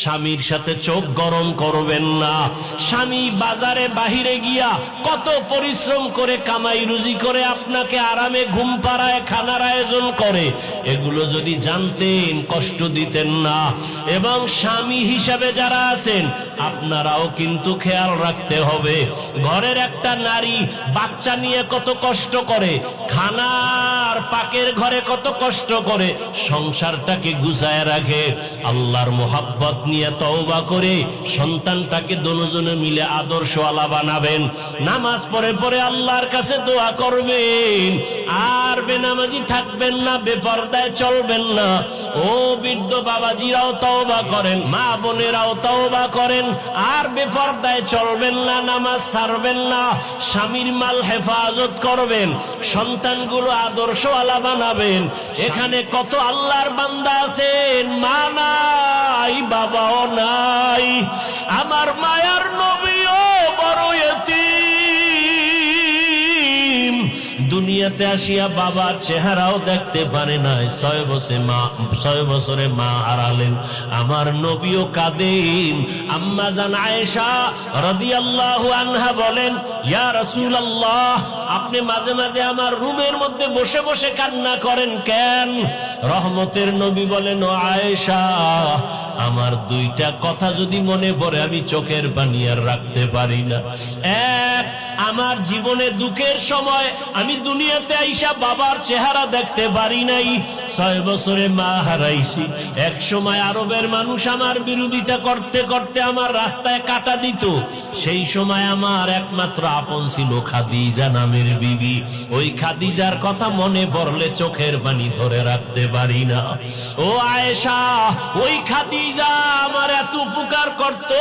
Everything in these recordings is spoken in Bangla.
স্বামীর সাথে চোখ গরম করবেন না। স্বামী বাজারে বাহিরে গিয়া কত পরিশ্রম করে কামাই রুজি করে আপনাকে আরামে ঘুম পাড়ায় খানার আয়োজন করে, এগুলো যদি জানতেন কষ্ট দিতেন না। এবং স্বামী হিসাবে যারা আছেন আপনারাও কিন্তু খেয়াল রাখতে হবে, ঘরের একটা নারী বাচ্চা নিয়ে কত কষ্ট করে, খানার পাকের ঘরে কত কষ্ট করে সংসারটাকে গুছায় রাখে। আল্লাহর মোহাব্বত নিয়ে তওবা করে সন্তানটাকে দুজনে মিলে আদর্শওয়ালা বানাবেন। নামাজ পড়ে পড়ে আল্লাহর কাছে দোয়া করবেন, আর বেনামাজি থাকবেন না, বেপরদায় চলবেন না। ও বৃদ্ধ বাবাজিরাও তওবা করেন, মা বোনেরাও তওবা করেন, আর বেপরদায় চলবেন না, নামাজ ছাড়বেন না, স্বামীর মাল হেফাজত করবেন, সন্তানগুলো আদর্শওয়ালা বানাবেন। এখানে কত আল্লাহর বান্দা আছেন, মা নাই বাবাও নাই, আমার মায়ার নবীও বড় ইতিম, দুনিয়াতে আসিয়া বাবার চেহারাও দেখতে পারে নাই, 6 বছরে মা হারালেন। আমার নবীও কাঁদেন। আম্মা জান আয়েশা রাদিয়াল্লাহু আনহা বলেন, ইয়া রাসূলুল্লাহ, আপনি মাঝে মাঝে আমার রুমের মধ্যে বসে বসে কান্না করেন কেন? রহমতের নবী বলেন, ও আয়েশা, আমার দুইটা কথা যদি মনে পড়ে আমি চোখের পানি আর রাখতে পারি না। এক, আমার জীবনে দুঃখের সময় আমি দুনিয়াতে আইসা বাবার চেহারা দেখতে পারি নাই, 6 বছরে মা হারাইছি। এক সময় আরবের মানুষ আমার বিরোধিতা করতে করতে আমার রাস্তায় কাটা দিত, সেই সময় আমার একমাত্র আপন ছিল খাদিজা নামের বিবি। ওই খাদিজার কথা মনে পড়লে চোখের পানি ধরে রাখতে পারি না। ও আয়েশা, ওই খাদিজা আমার এত উপকার করত।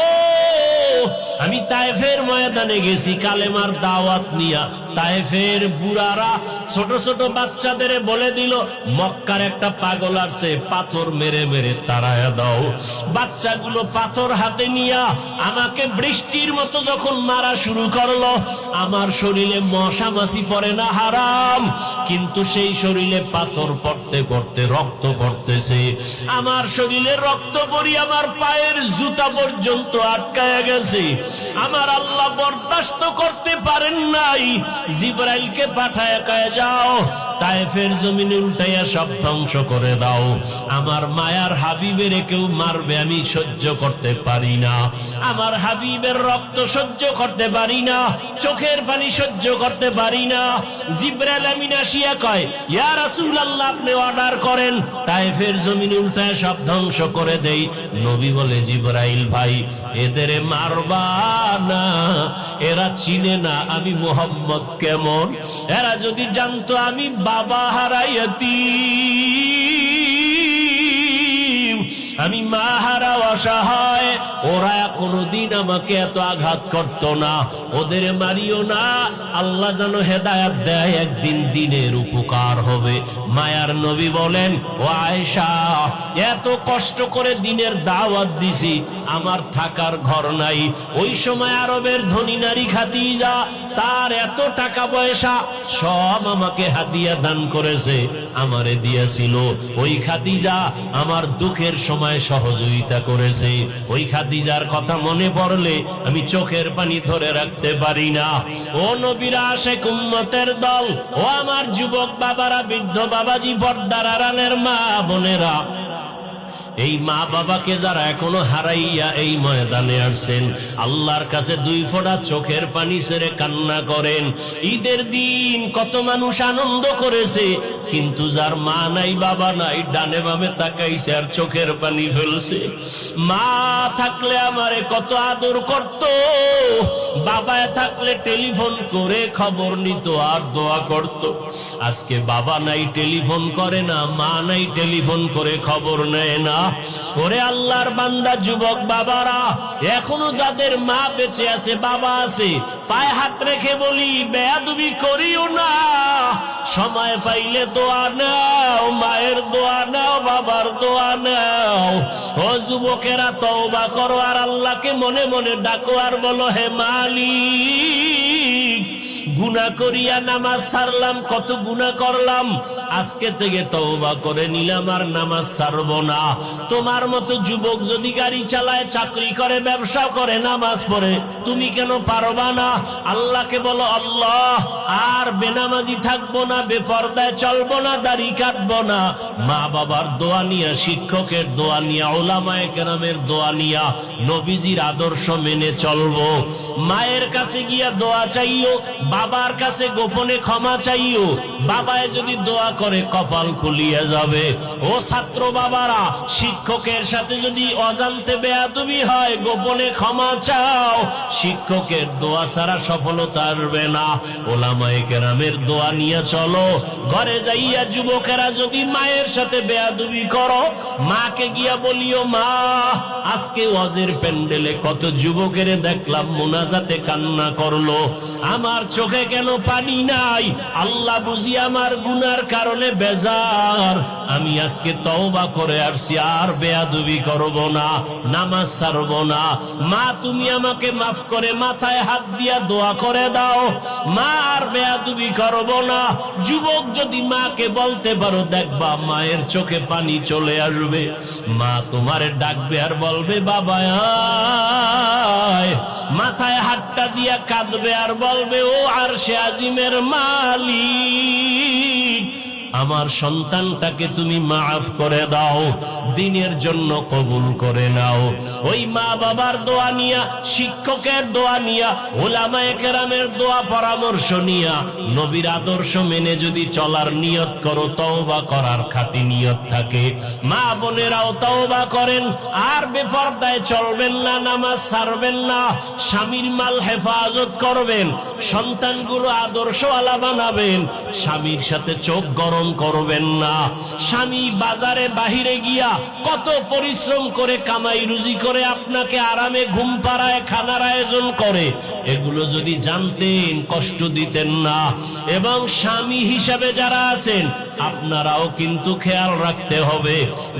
আমি তায়েফের ময়দানে গেছি কালেমার দাওয়াত নিয়া, তায়েফের বুড়ারা ছোট ছোট বাচ্চাদের বলে দিল, মক্কার একটা পাগল আছে, পাথর মেরে মেরে তাড়ায়া দাও। বাচ্চাগুলো পাথর হাতে নিয়া আমাকে বৃষ্টির মতো যখন মারা শুরু করলো, আমার শরীরে মশা মাছি পড়ে না হারাম, কিন্তু সেই শরীরে পাথর পড়তে পড়তে রক্ত পড়তেছে। আমার শরীরে রক্ত পড়ি আমার পায়ের জুতা পর্যন্ত আটকায়া গেছে। আমার আল্লাহ বরদাস্ত করতে পারেন নাই, জিবরাইলকে পাঠায়া কয়ে যাও তায়েফের জমিনে উল্টাইয়া সব ধ্বংস করে দাও। আমার মায়ার হাবিবের কেউ মারবে আমি সহ্য করতে পারি না, আমার হাবিবের রক্ত সহ্য করতে পারি না, চোখের পানি সহ্য করতে পারি না। জিবরাইল আমিন আসিয়া কয়, ইয়া রাসূলুল্লাহ, আপনি অর্ডার করেন তায়েফের জমিনে উল্টাইয়া সব ধ্বংস করে দেই। নবী বলে, জিবরাইল ভাই, এদের মারবা না, এরা চিনে না আমি মুহাম্মদ কেমন। এরা যদি জানতো আমি বাবা হারাইয়াতি, আমি মা হারা অসহায়, ওরা কোনদিন আমাকে এত আঘাত করত না। ওদের মারিও না, আল্লাহ যেন হেদায়েত দেয়, একদিন দিনের উপকার হবে। মায়ার নবী বলেন, ও আয়েশা, এত কষ্ট করে দিনের দাওয়াত দিছি, আমার থাকার ঘর নাই। ওই সময় আরবের ধনী নারী খাদিজা, তার এত টাকা পয়সা সব আমাকে হাদিয়া দান করেছে, আমারে দিয়েছিল। ওই খাদিজা আমার দুঃখের সময় সহযোগিতা করেছে। ওই খাদিজার কথা মনে পড়লে আমি চোখের পানি ধরে রাখতে পারি না। ও নবীর আশিক উম্মতের দল, ও আমার যুবক বাবারা, বৃদ্ধ বাবাজি, পর্দার আড়ালের মা বোনেরা, এই মা বাবাকে যারা এখনো হারাইয়া এই ময়দানে আসছেন, আল্লাহর কাছে 2 ফোঁটা চোখের পানি ছেড়ে কান্না করেন। ঈদের দিন কত মানুষ আনন্দ করেছে, কিন্তু যার মা নাই বাবা নাই, ডানে বামে তাকাইছে আর চোখের পানি ফেলছে। মা থাকলে আমারে কত আদর করত, বাবা থাকলে টেলিফোন করে খবর নিত আর দোয়া করত। আজকে বাবা নাই, টেলিফোন করে না, মা নাই, টেলিফোন করে খবর নেয় না। ওরে আল্লাহর বান্দা যুবক বাবারা, এখনো যাদের মা বেঁচে আছে, বাবা আছে, পায়ে হাত রেখে বলি, বেয়াদবি করিও না। সময় পাইলে দোয়া নাও, মায়ের দোয়া নাও, বাবার দোয়া নাও। ও যুবকেরা, তওবা করো আর আল্লাহকে মনে মনে ডাকো আর বলো, হে মালিক, গুনাহ করিয়া নামাজ ছাড়লাম, কত গুনাহ করলাম, আজকে থেকে তওবা করে নিলাম আর নামাজ ছাড়বো না। তোমার মতো যুবক যদি গাড়ি চালায়, চাকরি করে, ব্যবসা করে, নামাজ পড়ে, তুমি কেন পারবা না? আল্লাহকে বলো, আল্লাহ আর বেনামাজি থাকবো না, বেপরদায় চলবো না, দাড়ি কাটবো না। মা বাবার দোয়া নিয়া, শিক্ষকের দোয়া নিয়া, উলামায়ে কেরামের দোয়া নিয়া নবীজির আদর্শ মেনে চলবো। মায়ের কাছে গিয়া দোয়া চাইও, বাবার কাছে গোপনে ক্ষমা চাইও। বাবায় যদি দোয়া করে কপাল খুলিয়া যাবে। ও ছাত্র বাবারা, শিক্ষকের সাথে যদি অজান্তে বেয়াদবি হয়, গোপনে ক্ষমা চাও। শিক্ষকের দোয়া ছাড়া সফলতা আসবে না। উলামায়ে কেরামের দোয়া নিয়ে চলো। ঘরে যাইয়া যুবকেরা যদি মায়ের সাথে বেয়াদবি করো, মাকে গিয়া বলিও, মা আজকে ওয়াজের প্যান্ডেলে কত যুবকের দেখলাম মুনাজাতে কান্না করলো, আমার চোখে কেন পানি নাই? আল্লাহ বুঝি আমার গুনার কারণে বেজার। আমি আজকে তওবা করে আসছি, আর বেয়াদবি করব না, নামাজ ছাড়ব না। মা তুমি আমাকে মাফ করে মাথায় হাত দিয়া দোয়া করে দাও, মা আর বেয়াদবি করব না। যুবক যদি মাকে বলতে পারো, দেখবা মায়ের চোখে পানি চলে আসবে। মা তোমারে ডাকবে আর বলবে, বাবা আয়। মাথায় হাতটা দিয়া কাঁদবে আর বলবে, ও আরশে আজিমের মালিক, আমার সন্তানটাকে তুমি মাফ করে দাও, দিনের জন্য কবুল করে নাও। ওই মা বাবার দোয়া নিয়া, শিক্ষকের দোয়া নিয়া, উলামায়ে কেরামের দোয়া পরামর্শ নিয়া নবীর আদর্শ মেনে যদি চলার নিয়ত করো, তওবা করার খাঁটি নিয়ত থাকে, মা বোনেরাও তওবা করেন। আর বেপরদায় চলবেন না, নামাজ ছাড়বেন না, স্বামীর মাল হেফাজত করবেন, সন্তানগুলো আদর্শওয়ালা বানাবেন, স্বামীর সাথে চোখ গরম করবেন না। স্বামী বাজারে বাহিরে গিয়া কত পরিশ্রম করে কামাই রুজি করে আপনাকে আরামে ঘুম পাড়ায়, খানার আয়োজন করে, এগুলো যদি জানতেন কষ্ট দিতেন না। এবং স্বামী হিসাবে যারা আছেন, আপনারাও কিন্তু খেয়াল রাখতে হবে।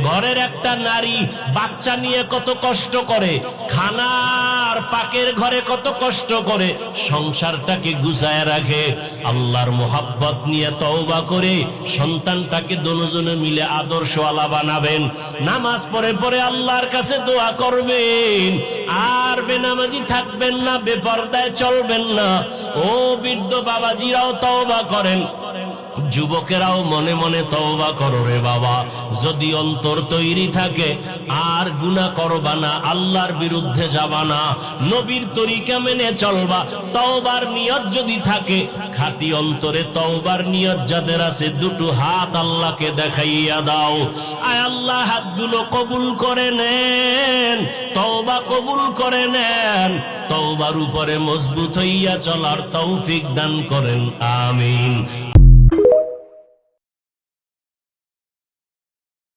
ঘরের একটা নারী বাচ্চা নিয়ে কত কষ্ট করে, খানার পাকের ঘরে কত কষ্ট করে সংসারটাকে গুছায় রাখে। আল্লাহর মোহাব্বত নিয়ে তওবা করে সন্তানটাকে দুজনে মিলে আদর্শওয়ালা বানাবেন। নামাজ পড়ে পড়ে আল্লাহর কাছে দোয়া করবেন। আর বেনামাজি থাকবেন না, বেপরদায় চলবেন না। ও বৃদ্ধ বাবাজিরাও তওবা করেন, যুবকেরাও মনে মনে তওবা করো রে বাবা। যদি অন্তর তৈরি থাকে, আর গুনাহ করবা না, আল্লাহর বিরুদ্ধে যাবা না, নবীর তরিকা মেনে চলবা। তওবার নিয়ত যদি থাকে, খাঁটি অন্তরে তওবার নিয়ত যাদের আছে, দুটো হাত আল্লাহকে দেখাইয়া দাও। আয় আল্লাহ, হাতগুলো কবুল করে নেন, তওবা কবুল করে নেন। তওবার উপরে মজবুত হইয়া চলার তৌফিক দান করেন, আমিন।